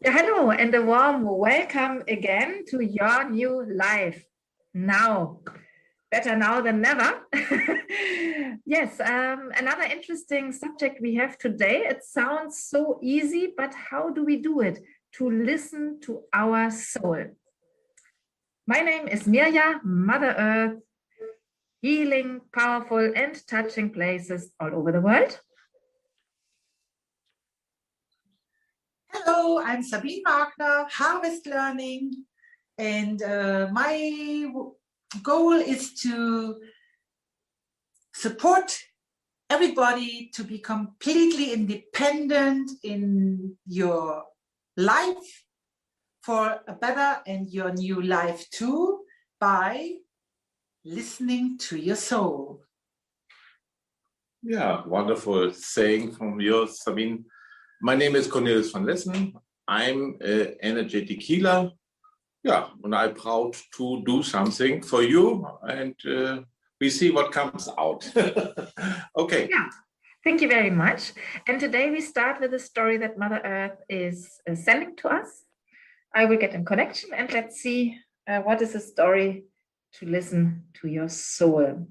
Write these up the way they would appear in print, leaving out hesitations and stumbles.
Yeah, hello, and a warm welcome again to your new life. Now, better now than never. Yes, another interesting subject we have today. It sounds so easy, but how do we do it? To listen to our soul. My name is Mirja, Mother Earth, healing, powerful, and touching places all over the world. Hello, I'm Sabine Markner, Harvest Learning, and my goal is to support everybody to be completely independent in your life for a better and your new life too by listening to your soul. Yeah, wonderful saying from you, Sabine. My name is Cornelius van Lessen. I'm an energetic healer. Yeah, and I'm proud to do something for you, and we see what comes out. Okay. Yeah, thank you very much. And today we start with a story that Mother Earth is sending to us. I will get in connection and let's see what is the story to listen to your soul.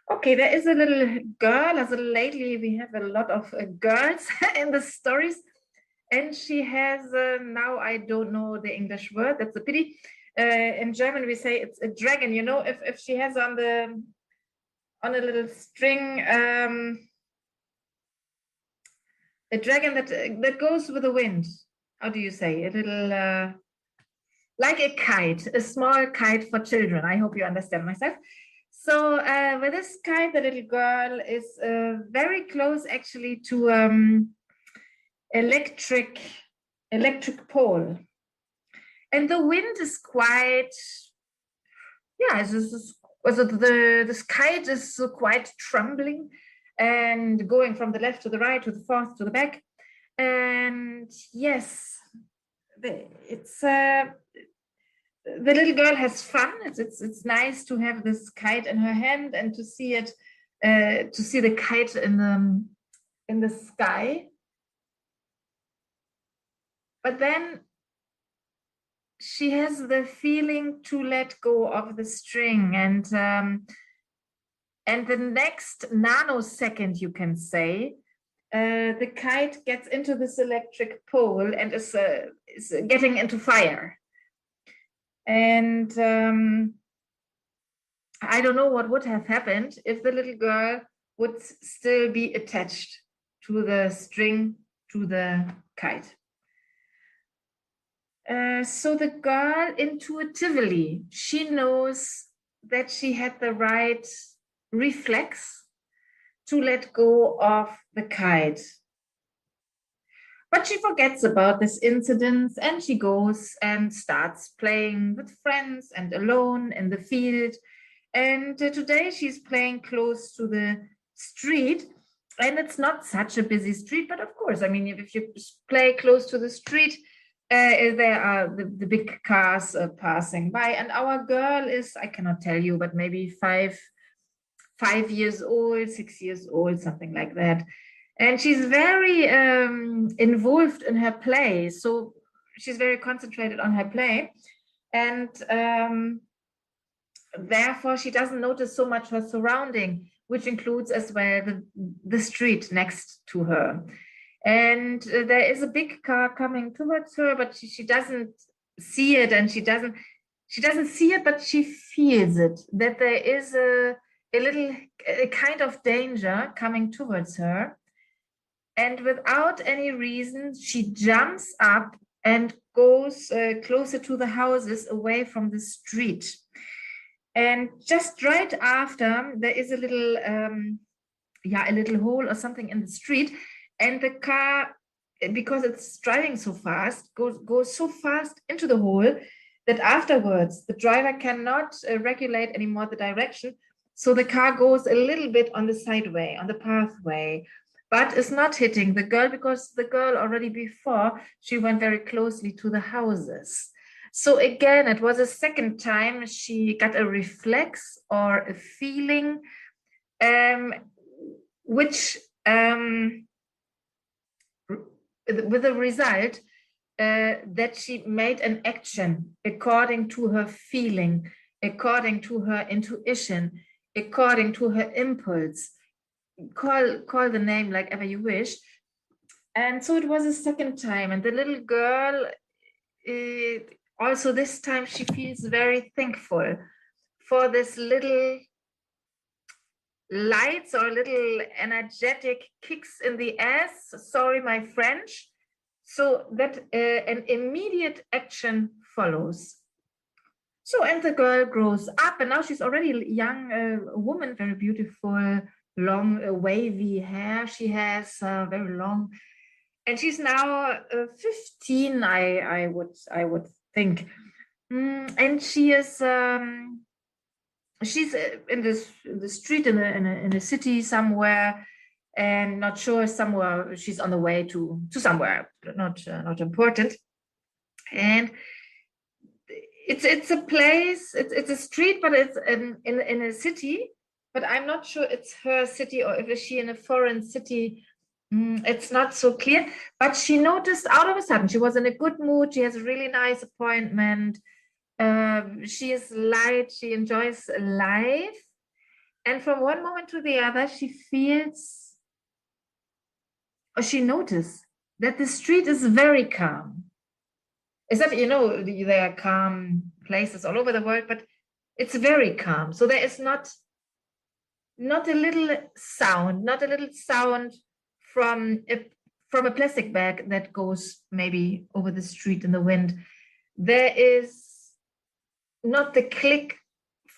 Okay, there is a little girl, as a lately we have a lot of girls in the stories, and she has now I don't know the English word. That's a pity. In German we say it's a dragon. You know, if she has on a little string a dragon that goes with the wind. How do you say? A little like a kite, a small kite for children. I hope you understand myself. So with this kite, the little girl is very close actually to electric pole, and the wind is quite this kite is quite trembling and going from the left to the right to the forth to the back, and yes, it's the little girl has fun. It's nice to have this kite in her hand and to see it, to see the kite in the sky. But then she has the feeling to let go of the string, and the next nanosecond, you can say, the kite gets into this electric pole and is getting into fire. And I don't know what would have happened if the little girl would still be attached to the string, to the kite. So the girl intuitively, she knows that she had the right reflex to let go of the kite. But she forgets about this incident and she goes and starts playing with friends and alone in the field. And today she's playing close to the street, and it's not such a busy street, but of course, I mean, if you play close to the street, there are the big cars passing by, and our girl is, I cannot tell you, but maybe 5 years old, 6 years old, something like that. And she's very involved in her play. So she's very concentrated on her play. And therefore, she doesn't notice so much her surrounding, which includes as well the street next to her. And there is a big car coming towards her, but she doesn't see it, and she doesn't see it, but she feels it, that there is a kind of danger coming towards her. And without any reason, she jumps up and goes closer to the houses, away from the street. And just right after, there is a little hole or something in the street, and the car, because it's driving so fast, goes so fast into the hole that afterwards the driver cannot regulate anymore the direction. So the car goes a little bit on the sideway, on the pathway, but is not hitting the girl, because the girl already before, she went very closely to the houses. So again, it was a second time she got a reflex or a feeling which with the result that she made an action according to her feeling, according to her intuition, according to her impulse. Call the name like ever you wish. And so it was a second time, and the little girl also this time she feels very thankful for this little lights or little energetic kicks in the ass, sorry my French, so that an immediate action follows. So, and the girl grows up, and now she's already a young woman, very beautiful, long wavy hair she has, very long, and she's now 15, I would think, and she is she's in the street in a city somewhere, and not sure, somewhere she's on the way to somewhere, not important, and it's a place, it's a street, but it's in a city, but I'm not sure it's her city or if she in a foreign city. It's not so clear, but she noticed out of a sudden she was in a good mood. She has a really nice appointment. She is light, she enjoys life, and from one moment to the other she feels, or she noticed, that the street is very calm. Is that, you know, there are calm places all over the world, but it's very calm. So there is not a little sound from a plastic bag that goes maybe over the street in the wind. There is not the click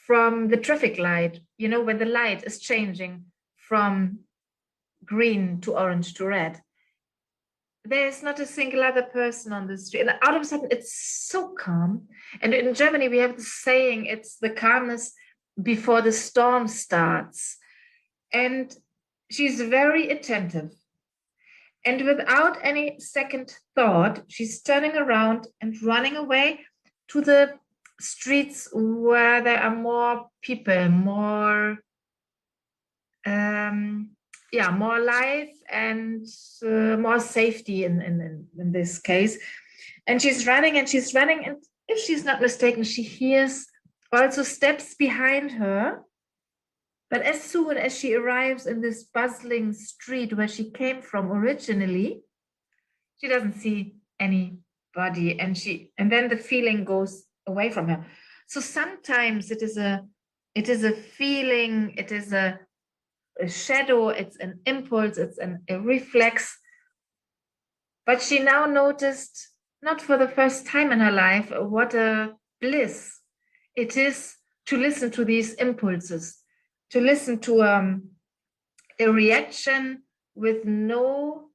from the traffic light, you know, when the light is changing from green to orange to red. There's not a single other person on the street, and out of a sudden it's so calm. And in Germany we have the saying, it's the calmness before the storm starts. And she's very attentive, and without any second thought she's turning around and running away to the streets where there are more people, more more life and more safety in this case. And she's running, and if she's not mistaken, she hears also steps behind her. But as soon as she arrives in this bustling street where she came from originally, she doesn't see anybody, and then the feeling goes away from her. So sometimes it is a feeling, it is a shadow, it's an impulse, it's a reflex. But she now noticed, not for the first time in her life, what a bliss it is to listen to these impulses, to listen to a reaction with no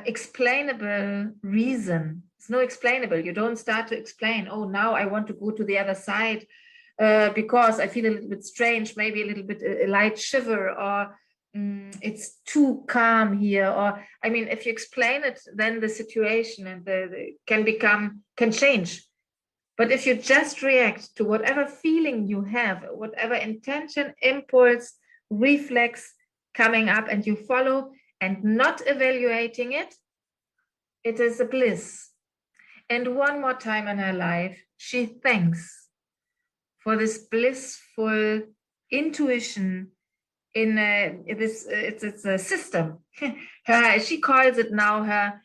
explainable reason. It's no explainable. You don't start to explain, oh, now I want to go to the other side because I feel a little bit strange, maybe a little bit a light shiver, or it's too calm here. Or, I mean, if you explain it, then the situation and can change. But if you just react to whatever feeling you have, whatever intention, impulse, reflex coming up, and you follow and not evaluating it, it is a bliss. And one more time in her life, she thanks for this blissful intuition in it's a system. She calls it now her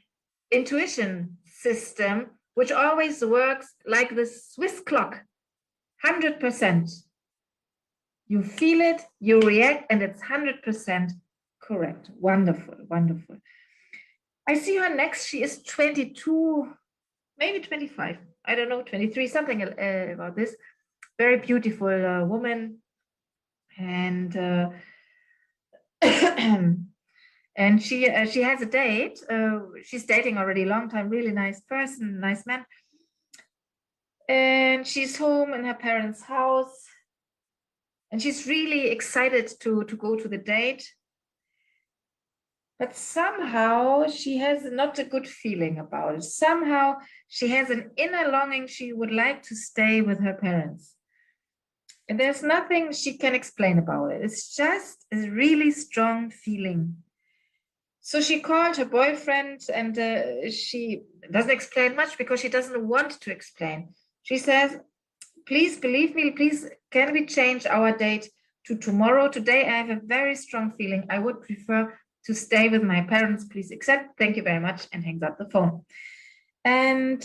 intuition system, which always works like the Swiss clock, 100%. You feel it, you react, and it's 100% correct. Wonderful, wonderful. I see her next. She is 22, maybe 25. I don't know, 23, something about this. Very beautiful woman. And and she has a date. She's dating already a long time, really nice person, nice man. And she's home in her parents' house. And she's really excited to go to the date. But somehow she has not a good feeling about it. Somehow she has an inner longing she would like to stay with her parents. And there's nothing she can explain about it. It's just a really strong feeling. So she called her boyfriend, and she doesn't explain much because she doesn't want to explain. She says, please believe me, please, can we change our date to tomorrow? Today I have a very strong feeling. I would prefer to stay with my parents. Please accept. Thank you very much, and hangs up the phone. And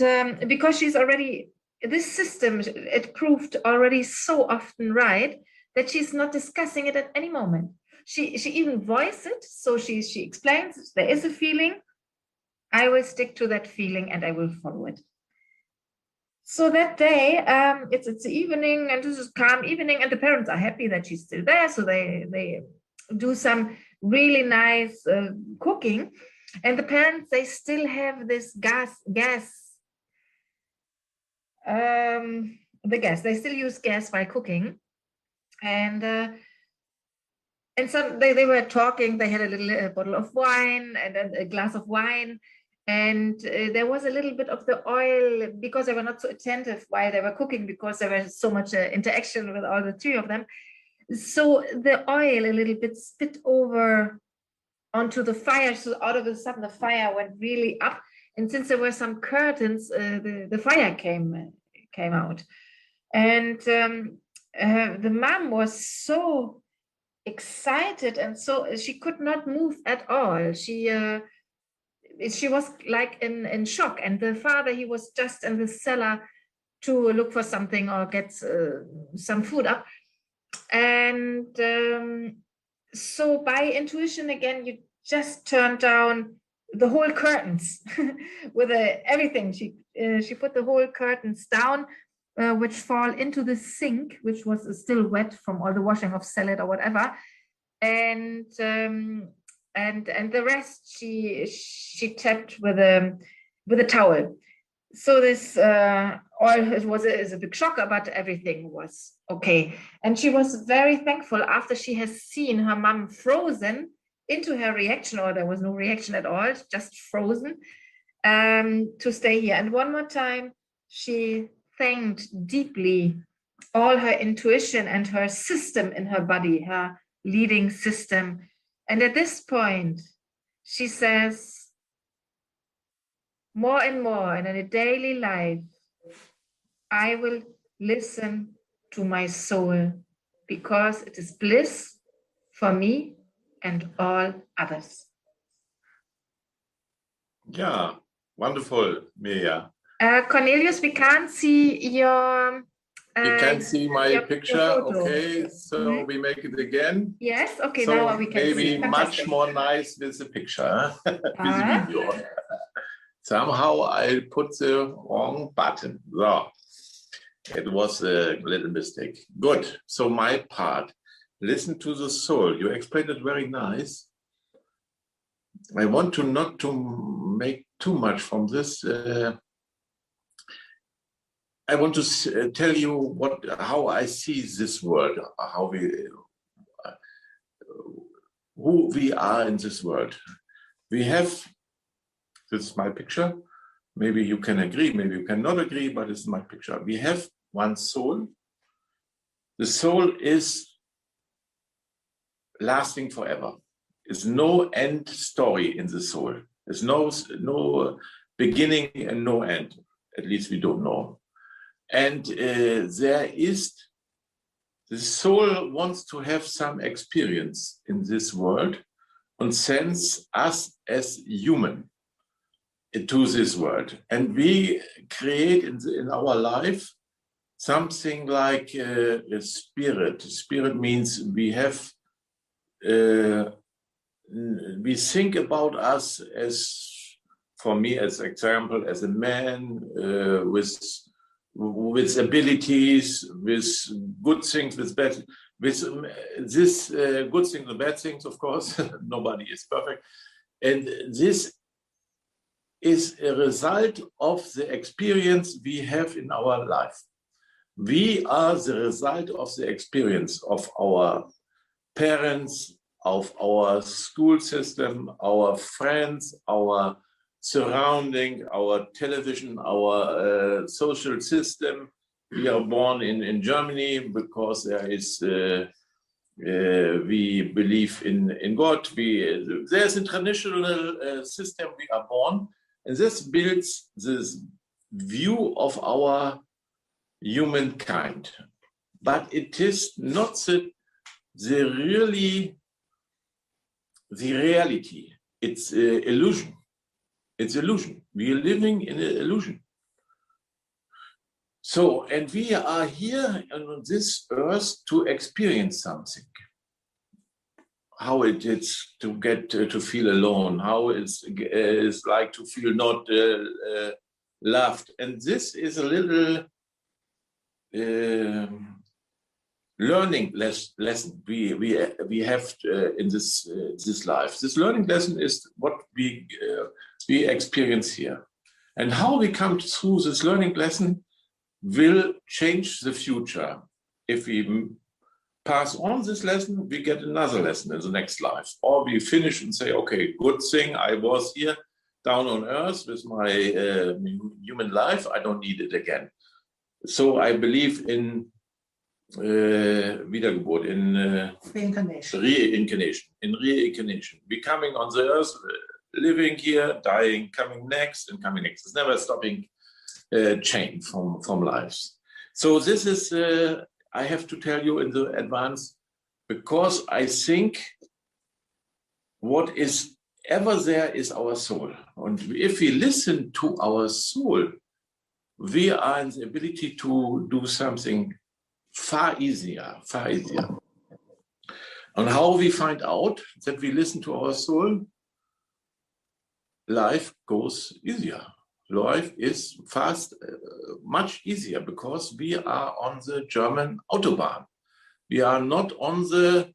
because she's already, this system, it proved already so often right that she's not discussing it at any moment. She even voiced it. So she explains, there is a feeling. I will stick to that feeling and I will follow it. So that day, it's the evening, and this is calm evening, and the parents are happy that she's still there. So they do some really nice cooking, and the parents, they still have this gas. They still use gas while cooking, and some they were talking. They had a little bottle of wine and a glass of wine. And there was a little bit of the oil, because they were not so attentive while they were cooking, because there was so much interaction with all the three of them. So the oil a little bit spit over onto the fire. So out of a sudden, the fire went really up. And since there were some curtains, the fire came out. And the mom was so excited, and so she could not move at all. She was like in shock, and the father, he was just in the cellar to look for something or get some food up. And so by intuition again, you just turned down the whole curtains with everything. She put the whole curtains down, which fall into the sink, which was still wet from all the washing of salad or whatever. And the rest she tapped with a towel. So this oil is a big shocker, but everything was okay. And she was very thankful after she has seen her mom frozen into her reaction, or there was no reaction at all, just frozen, to stay here. And one more time, she thanked deeply all her intuition and her system in her body, her leading system. And at this point, she says, more and more, and in a daily life, I will listen to my soul, because it is bliss for me and all others. Yeah, wonderful, Mirja. Cornelius, we can't see your... You can see my picture. Okay, so Mm-hmm. we make it again. Yes, okay, So now we can see. maybe much more nice with the picture, with the video. Somehow I put the wrong button. So it was a little mistake. Good. So my part, listen to the soul. You explained it very nice. I want to not to make too much from this. I want to tell you how I see this world, who we are in this world. We have, this is my picture. Maybe you can agree, maybe you cannot agree, but it's my picture. We have one soul. The soul is lasting forever. There's no end story in the soul. There's no beginning and no end. At least we don't know. And the soul wants to have some experience in this world and sense us as human into this world. And we create in our life something like a spirit. Spirit means we have, we think about us as, for me as example, as a man with abilities, with good things, with bad, with this good things and bad things, of course. Nobody is perfect. And this is a result of the experience we have in our life. We are the result of the experience of our parents, of our school system, our friends, our surrounding, our television, our social system, we are born in Germany because there is we believe in God. There's a traditional system we are born, and this builds this view of our humankind. But it is not the reality. It's illusion. It's illusion. We are living in an illusion. So, and we are here on this earth to experience something. How it is to get to feel alone, how it's like to feel not loved. And this is a little learning lesson we have in this life. This learning lesson is what we experience here. And how we come through this learning lesson will change the future. If we pass on this lesson, we get another lesson in the next life. Or we finish and say, okay, good thing I was here down on earth with my human life. I don't need it again. So I believe in Wiedergeburt, in reincarnation, becoming on the earth, living here, dying, coming next, and coming next. It's never stopping chain from lives. So this is, I have to tell you in the advance, because I think what is ever there is our soul. And if we listen to our soul, we are in the ability to do something far easier. And how we find out that we listen to our soul, life goes easier. Life is much easier, because we are on the German Autobahn. We are not on the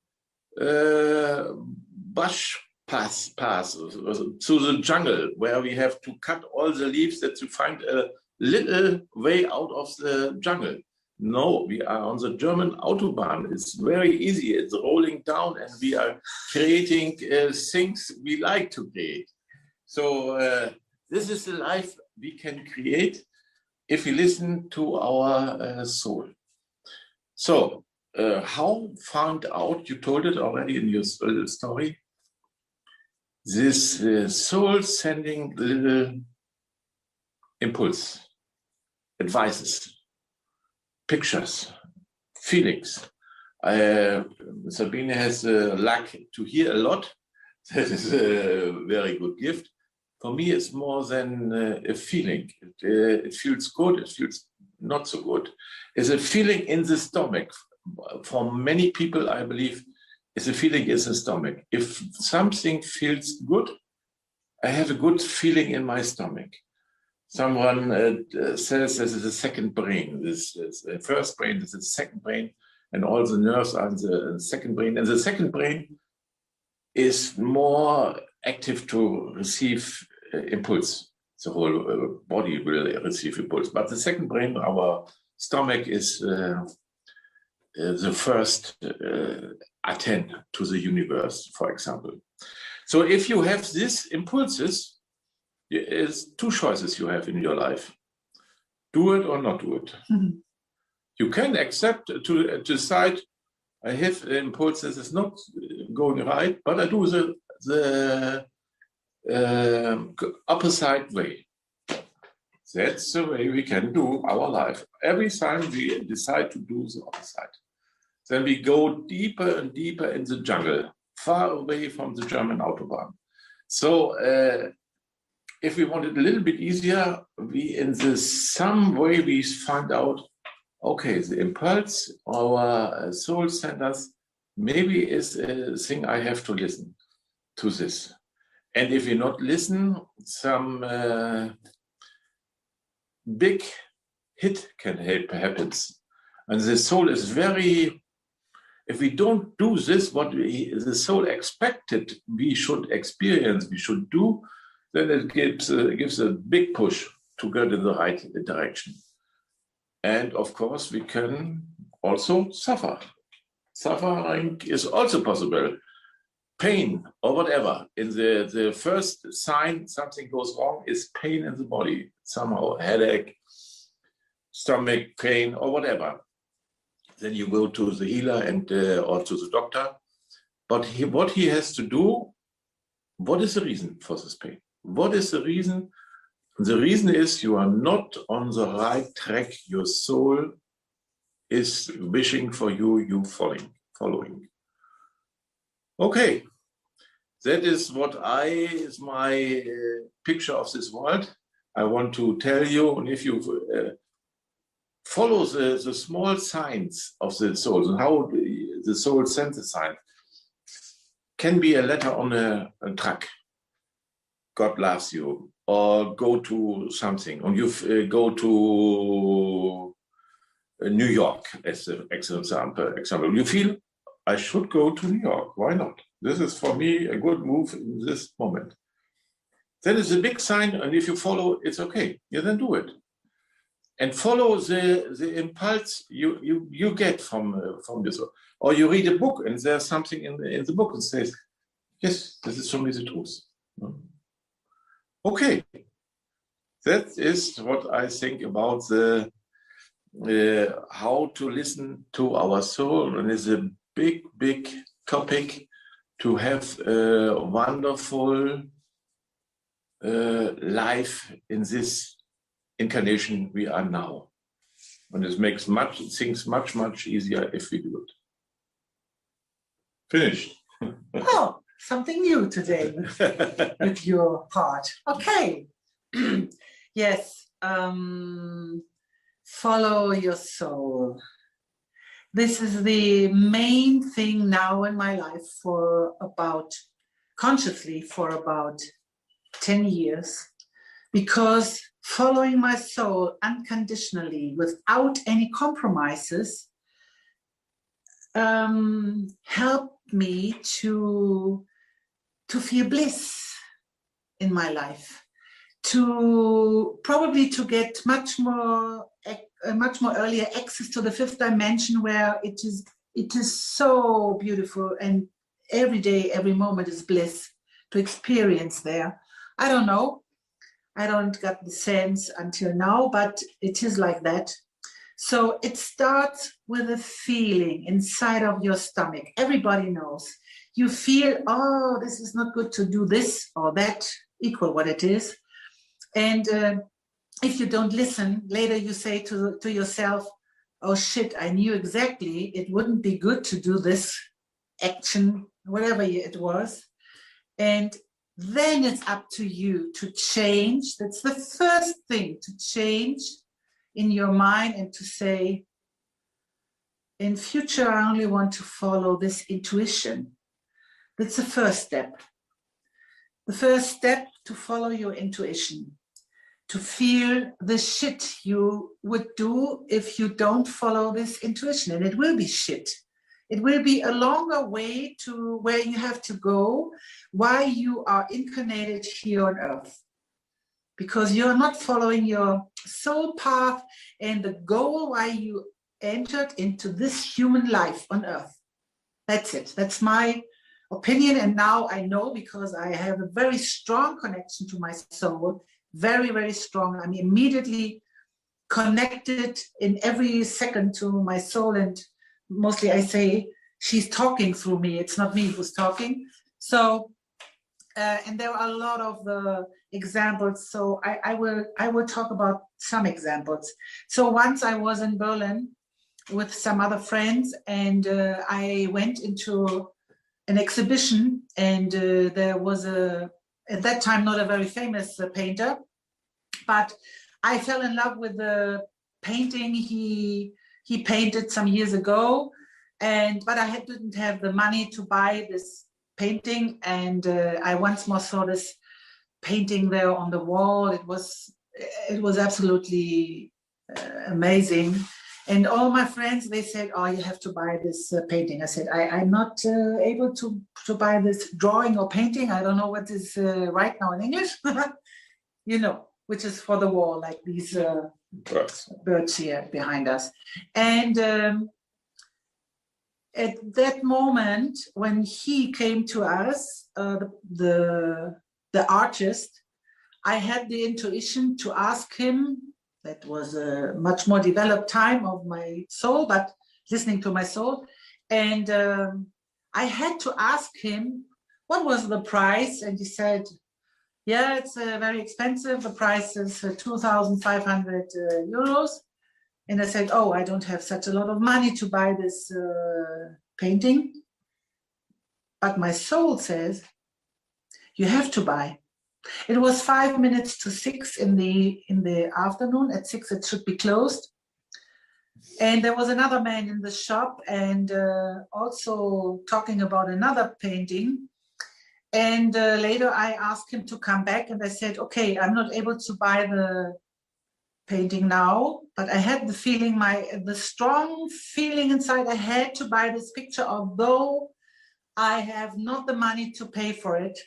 bush path through the jungle, where we have to cut all the leaves that you find a little way out of the jungle. No, we are on the German Autobahn. It's very easy. It's rolling down, and we are creating things we like to create. So this is the life we can create if we listen to our soul. So how found out, you told it already in your story, this soul sending little impulse, advices, pictures, feelings. Sabine has luck to hear a lot. That is a very good gift. For me, it's more than a feeling. It feels good, it feels not so good. It's a feeling in the stomach. For many people, I believe, it's a feeling in the stomach. If something feels good, I have a good feeling in my stomach. Someone says this is a second brain. This is the first brain, this is the second brain, and all the nerves are in the second brain. And the second brain is more active to receive impulse. The whole body will receive impulse. But the second brain, our stomach, is the first attend to the universe, for example. So if you have these impulses, there's two choices you have in your life. Do it or not do it. Mm-hmm. You can accept to decide, I have impulses, it's not going right, but I do the opposite way. That's the way we can do our life. Every time we decide to do the opposite, then we go deeper and deeper in the jungle, far away from the German Autobahn. So if we want it a little bit easier, we in some way we find out, okay, the impulse our soul sent us maybe is a thing I have to listen to this. And if we not listen, some big hit can happen. And the soul is very, if we don't do this, what the soul expected we should experience, we should do, then it gives a big push to get in the right direction. And of course, we can also suffer. Suffering is also possible. Pain or whatever. In the first sign something goes wrong is pain in the body. Somehow headache, stomach pain or whatever. Then you go to the healer and or to the doctor. But what he has to do, what is the reason for this pain? What is the reason? The reason is you are not on the right track. Your soul is wishing for you following. Okay, that is what is my picture of this world. I want to tell you, and if you follow the small signs of the soul, and how the soul sends the sign, can be a letter on a truck. God loves you, or go to something, or you go to New York as an example. You feel, I should go to New York. Why not? This is for me a good move in this moment. That is a big sign, and if you follow, it's okay. You then do it, and follow the impulse you get from this. Or you read a book, and there's something in the book that says, yes, this is for me the truth. Okay, that is what I think about the how to listen to our soul, and it's a big topic to have a wonderful life in this incarnation we are now, and it makes things much easier if we do it. Finished. Oh, something new today with your part. Okay. Yes. Follow your soul. This is the main thing now in my life consciously for about 10 years, because following my soul unconditionally without any compromises helped me to feel bliss in my life, to get much more earlier access to the fifth dimension, where it is so beautiful, and every day, every moment is bliss to experience there. I don't know, I don't get the sense until now, but it is like that. So it starts with a feeling inside of your stomach. Everybody knows. You feel, oh, this is not good to do this or that, equal what it is. And if you don't listen, later you say to yourself, oh shit, I knew exactly it wouldn't be good to do this action, whatever it was. And then it's up to you to change. That's the first thing, to change in your mind and to say, in future, I only want to follow this intuition. That's the first step. The first step to follow your intuition, to feel the shit you would do if you don't follow this intuition. And it will be shit. It will be a longer way to where you have to go while you are incarnated here on earth. Because you're not following your soul path and the goal why you entered into this human life on earth. That's it. That's my opinion. And now I know, because I have a very strong connection to my soul, very, very strong. I'm immediately connected in every second to my soul. And mostly I say she's talking through me. It's not me who's talking. So, and there are a lot of examples. So I will talk about some examples. So once I was in Berlin with some other friends, and I went into an exhibition, and there was at that time, not a very famous painter, but I fell in love with the painting he painted some years ago, but I didn't have the money to buy this painting, and I once more saw this painting there on the wall. It was absolutely amazing. And all my friends, they said, oh, you have to buy this painting. I said, I'm not able to buy this drawing or painting. I don't know what is right now in English, which is for the wall, like these birds here behind us. And at that moment, when he came to us, the artist, I had the intuition to ask him That was a much more developed time of my soul, but listening to my soul. And I had to ask him, what was the price? And he said, yeah, it's very expensive. The price is 2,500 euros. And I said, oh, I don't have such a lot of money to buy this painting. But my soul says, you have to buy. It was 5 minutes to 6 in the afternoon. At 6 it should be closed. And there was another man in the shop and also talking about another painting. And later I asked him to come back and I said, okay, I'm not able to buy the painting now, but I had the feeling, the strong feeling inside, I had to buy this picture, although I have not the money to pay for it.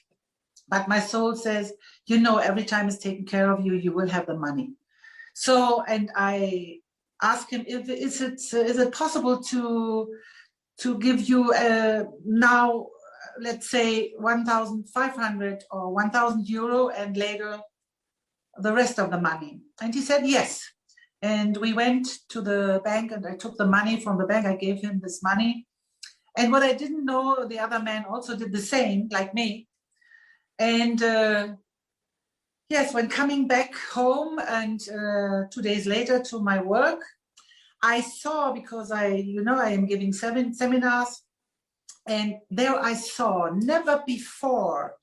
But my soul says, you know, every time it's taken care of you, you will have the money. So, and I asked him, is it possible to give you now, let's say 1,500 or 1,000 euro and later the rest of the money? And he said, yes. And we went to the bank and I took the money from the bank. I gave him this money. And what I didn't know, the other man also did the same, like me. And yes, when coming back home and 2 days later to my work, I saw, because I am giving 7 seminars, and there I saw, never before,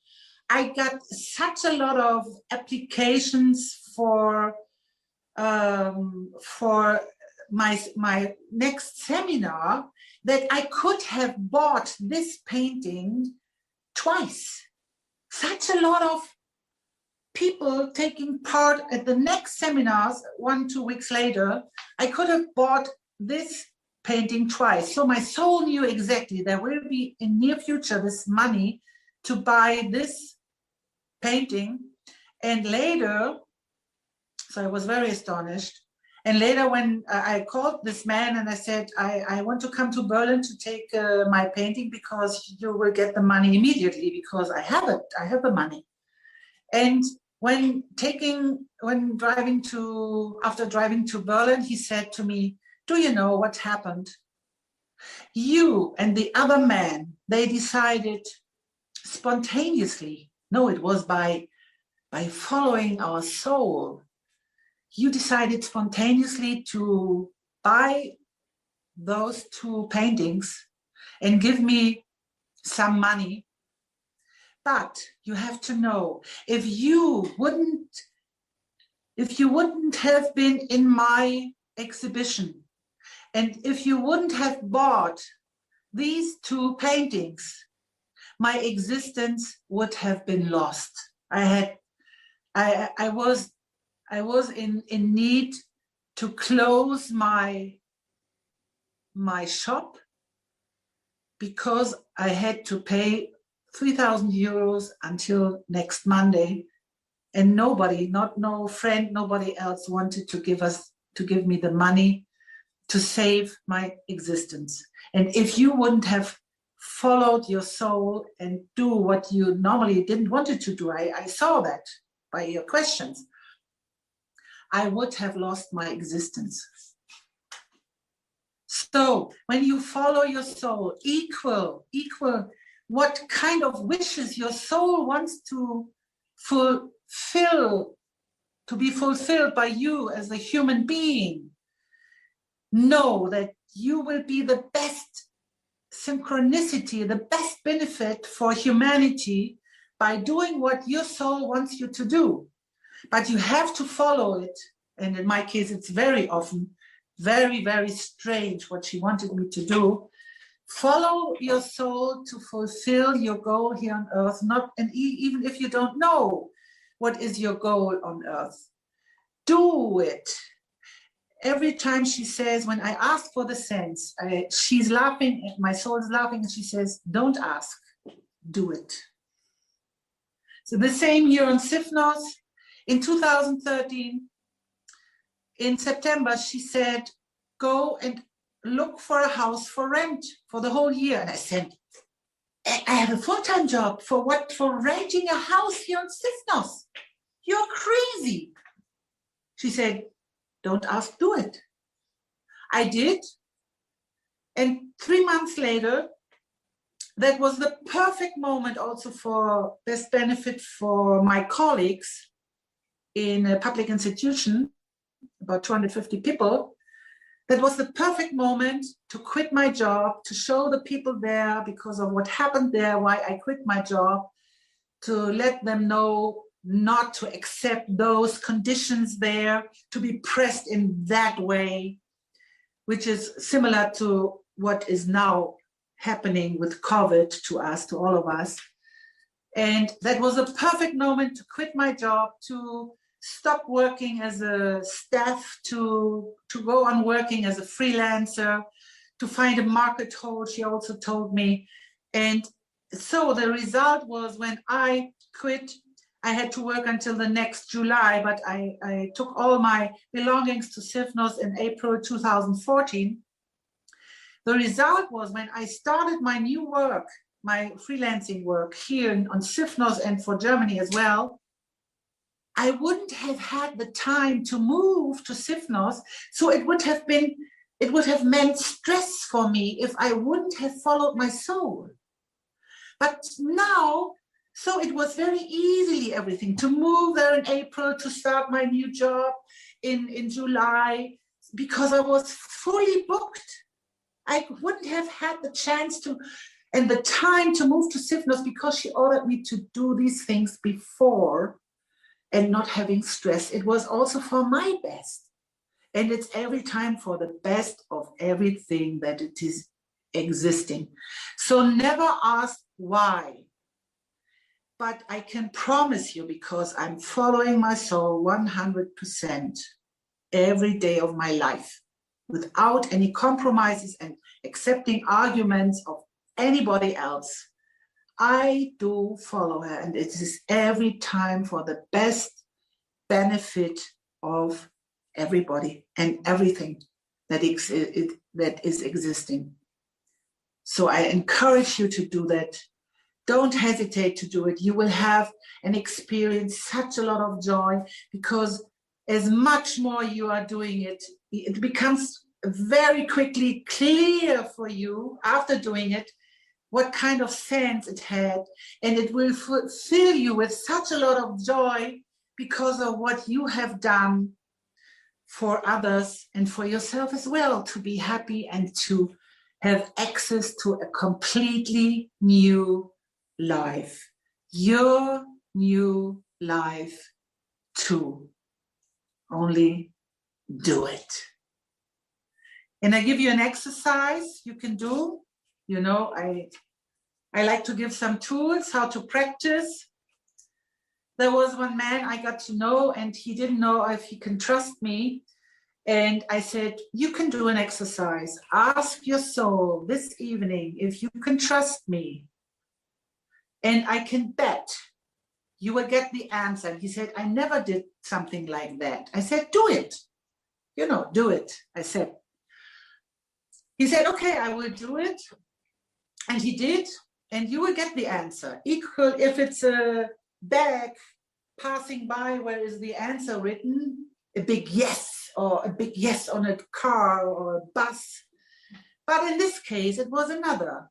I got such a lot of applications for my next seminar that I could have bought this painting twice. Such a lot of people taking part at the next seminars 1-2 weeks later. I could have bought this painting twice. So my soul knew exactly there will be in near future this money to buy this painting. And later, so I was very astonished. And later when I called this man and I said, I want to come to Berlin to take my painting because you will get the money immediately because I have it, I have the money. And after driving to Berlin, he said to me, do you know what happened? You and the other man, they decided spontaneously, no, it was by following our soul. You decided spontaneously to buy those 2 paintings and give me some money. But you have to know, if you wouldn't have been in my exhibition, and if you wouldn't have bought these 2 paintings, my existence would have been lost. I was in need to close my shop because I had to pay 3,000 euros until next Monday, and nobody, no friend, nobody else wanted to give me the money to save my existence. And if you wouldn't have followed your soul and do what you normally didn't want to do, I saw that by your questions, I would have lost my existence. So when you follow your soul, equal what kind of wishes your soul wants to fulfill, to be fulfilled by you as a human being, know that you will be the best synchronicity, the best benefit for humanity by doing what your soul wants you to do. But you have to follow it. And in my case, it's very often very, very strange what she wanted me to do. Follow your soul to fulfill your goal here on earth, even if you don't know what is your goal on earth. Do it. Every time she says, when I ask for the sense, she's laughing, my soul is laughing, and she says, don't ask, do it. So the same year on Sifnos, in 2013, in September, she said, go and look for a house for rent for the whole year. And I said, I have a full-time job. For what? For renting a house here on Sifnos. You're crazy. She said, Don't ask, do it. I did. And 3 months later, that was the perfect moment also for best benefit for my colleagues in a public institution, about 250 people. That was the perfect moment to quit my job, to show the people there, because of what happened there, why I quit my job, to let them know not to accept those conditions there, to be pressed in that way, which is similar to what is now happening with COVID to us, to all of us. And that was a perfect moment to quit my job, to stop working as a staff, to go on working as a freelancer, to find a market hold, she also told me. And so the result was, when I quit, I had to work until the next July, but I took all my belongings to Sifnos in April 2014. The result was, when I started my new work, my freelancing work here on Sifnos and for Germany as well, I wouldn't have had the time to move to Sifnos. So it would have meant stress for me if I wouldn't have followed my soul. But now, so it was very easily everything to move there in April, to start my new job in July, because I was fully booked. I wouldn't have had the chance to and the time to move to Sifnos, because she ordered me to do these things before and not having stress. It was also for my best. And it's every time for the best of everything that it is existing. So never ask why. But I can promise you, because I'm following my soul 100% every day of my life, without any compromises and accepting arguments of anybody else. I do follow her, and it is every time for the best benefit of everybody and everything that is existing. So I encourage you to do that. Don't hesitate to do it. You will have and experience such a lot of joy, because as much more you are doing it, it becomes very quickly clear for you after doing it what kind of sense it had, and it will fill you with such a lot of joy because of what you have done for others and for yourself as well, to be happy and to have access to a completely new life, your new life too. Only do it. And I give you an exercise you can do. You know, I like to give some tools how to practice. There was one man I got to know, and he didn't know if he can trust me. And I said, you can do an exercise. Ask your soul this evening if you can trust me. And I can bet you will get the answer. And he said, I never did something like that. I said, do it. You know, do it. I said. He said, okay, I will do it. And he did, and you will get the answer. Equal if it's a bag passing by where is the answer written, a big yes, or a big yes on a car or a bus. But in this case, it was another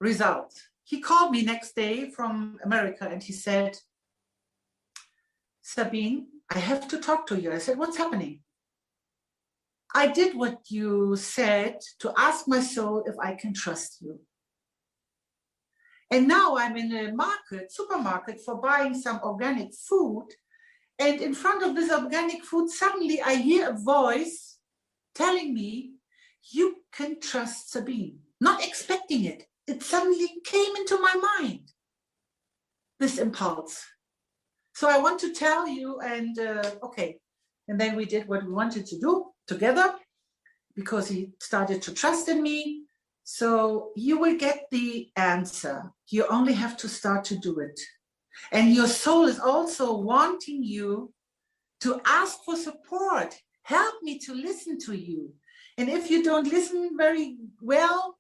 result. He called me next day from America, and he said, Sabine, I have to talk to you. I said, what's happening? I did what you said, to ask my soul if I can trust you. And now I'm in a supermarket for buying some organic food. And in front of this organic food, suddenly I hear a voice telling me, you can trust Sabine. Not expecting it. It suddenly came into my mind, this impulse. So I want to tell you, and okay. And then we did what we wanted to do together, because he started to trust in me. So you will get the answer. You only have to start to do it. And your soul is also wanting you to ask for support. Help me to listen to you. And if you don't listen very well,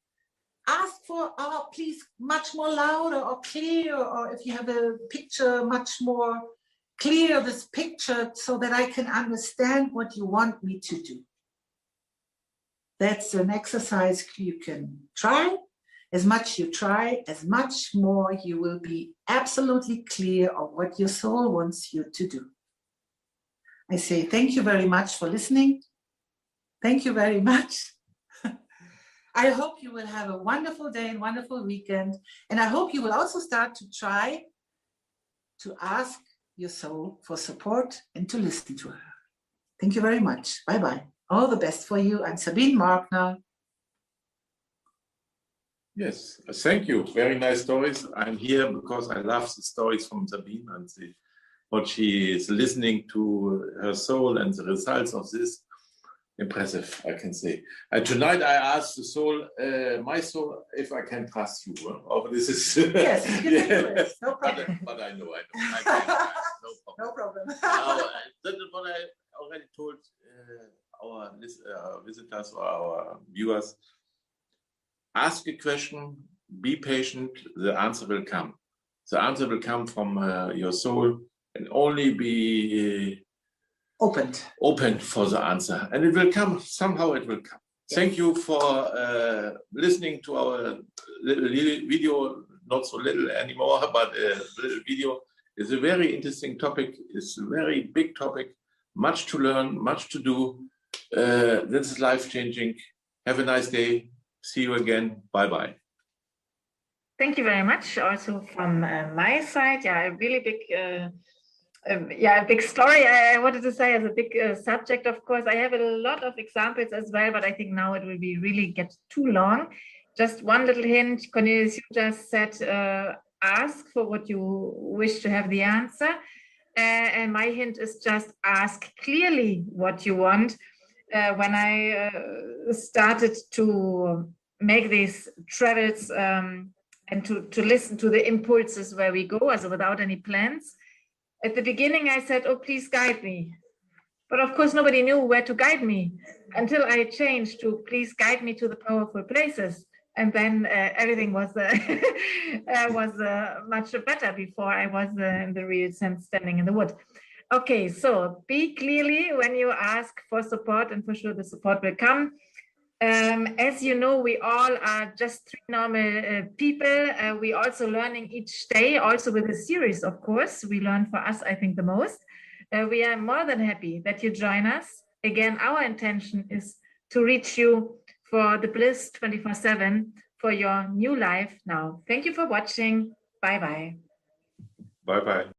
ask for, oh, please, much more louder or clear, or if you have a picture, much more clear this picture so that I can understand what you want me to do. That's an exercise you can try. As much you try, as much more you will be absolutely clear of what your soul wants you to do. I say thank you very much for listening. Thank you very much. I hope you will have a wonderful day and wonderful weekend. And I hope you will also start to try to ask your soul for support and to listen to her. Thank you very much. Bye-bye. All the best for you. I'm Sabine Markner. Yes, thank you. Very nice stories. I'm here because I love the stories from Sabine and what she is listening to her soul and the results of this. Impressive, I can say. And tonight I asked the soul, my soul, if I can trust you. Oh, this is yes, you can do it. No problem. But I know. I can. No problem. Now, that is what I already told our visitors or our viewers. Ask a question, be patient, the answer will come. The answer will come from your soul, and only be open for the answer. And it will come, somehow it will come. Yes. Thank you for listening to our little video, not so little anymore, but a little video. It's a very interesting topic. It's a very big topic, much to learn, much to do. This is life-changing. Have a nice day. See you again. Bye-bye. Thank you very much. Also from my side, a really big, a big story. I wanted to say as a big subject. Of course, I have a lot of examples as well, but I think now it will be really get too long. Just one little hint. Cornelius, you just said, ask for what you wish to have the answer, and my hint is just ask clearly what you want. When I started to make these travels and to listen to the impulses where we go, also without any plans, at the beginning I said, oh, please guide me. But of course, nobody knew where to guide me until I changed to please guide me to the powerful places. And then everything was much better before I was in the real sense standing in the wood. Okay, so be clearly when you ask for support, and for sure the support will come. As you know, we all are just three normal people. We also learning each day, also with a series, of course. We learn for us, I think, the most. We are more than happy that you join us. Again, our intention is to reach you for the bliss 24/7 for your new life now. Thank you for watching. Bye-bye. Bye-bye.